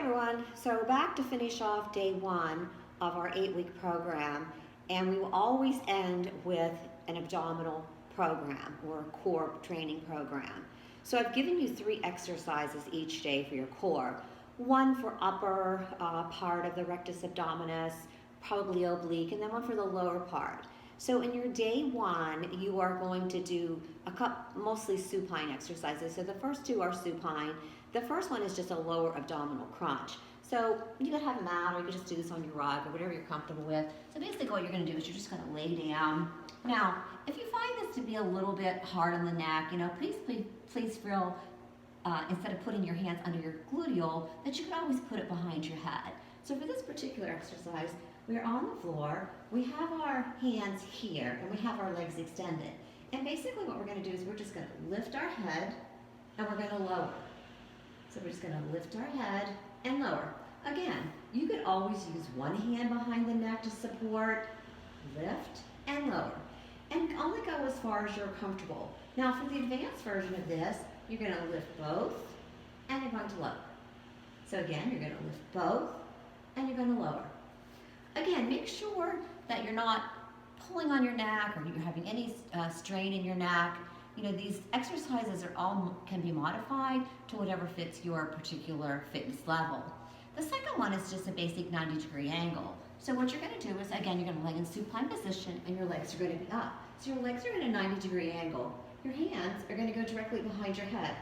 everyone. So back to finish off day one of our 8-week program, and we will always end with an abdominal program or a core training program. So I've given you 3 exercises each day for your core. One for upper part of the rectus abdominis, probably oblique, and then one for the lower part. So in your day one, you are going to do mostly supine exercises. So the first 2 are supine. The first one is just a lower abdominal crunch. So you could have a mat, or you could just do this on your rug, or whatever you're comfortable with. So basically what you're gonna do is you're just gonna lay down. Now, if you find this to be a little bit hard on the neck, please feel, instead of putting your hands under your gluteal, that you can always put it behind your head. So for this particular exercise, we're on the floor, we have our hands here, and we have our legs extended. And basically what we're gonna do is we're just gonna lift our head, and we're gonna lower. So we're just gonna lift our head and lower. Again, you could always use one hand behind the neck to support, lift, and lower. And only go as far as you're comfortable. Now for the advanced version of this, you're gonna lift both, and you're going to lower. So again, you're gonna lift both, and you're gonna lower. Again, make sure that you're not pulling on your neck or you're having any strain in your neck. These exercises can be modified to whatever fits your particular fitness level. The second one is just a basic 90-degree angle. So what you're gonna do is, again, you're gonna lay in supine position and your legs are gonna be up. So your legs are in a 90-degree angle. Your hands are gonna go directly behind your head.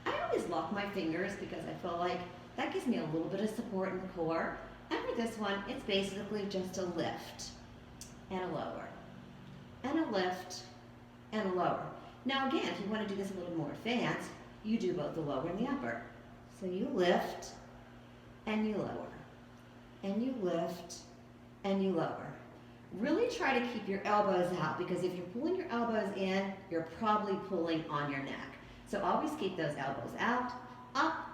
I always lock my fingers because I feel like that gives me a little bit of support in the core. And for this one, it's basically just a lift and a lower, and a lift and a lower. Now again, if you want to do this a little more advanced, you do both the lower and the upper. So you lift and you lower, and you lift and you lower. Really try to keep your elbows out, because if you're pulling your elbows in, you're probably pulling on your neck. So always keep those elbows out, up,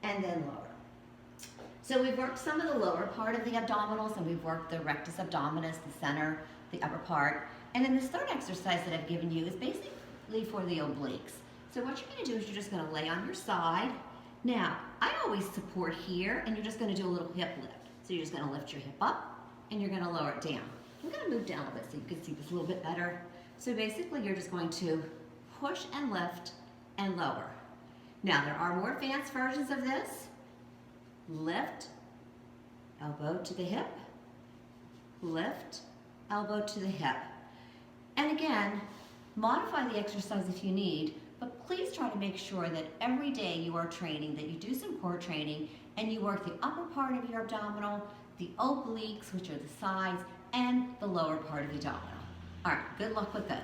and then lower. So we've worked some of the lower part of the abdominals, and we've worked the rectus abdominis, the center, the upper part. And then this third exercise that I've given you is basically for the obliques. So what you're gonna do is you're just gonna lay on your side. Now, I always support here, and you're just gonna do a little hip lift. So you're just gonna lift your hip up, and you're gonna lower it down. I'm gonna move down a bit so you can see this a little bit better. So basically you're just going to push and lift and lower. Now, there are more advanced versions of this. Lift, elbow to the hip, lift, elbow to the hip. And again, modify the exercise if you need, but please try to make sure that every day you are training, that you do some core training, and you work the upper part of your abdominal, the obliques, which are the sides, and the lower part of the abdominal. All right, good luck with those.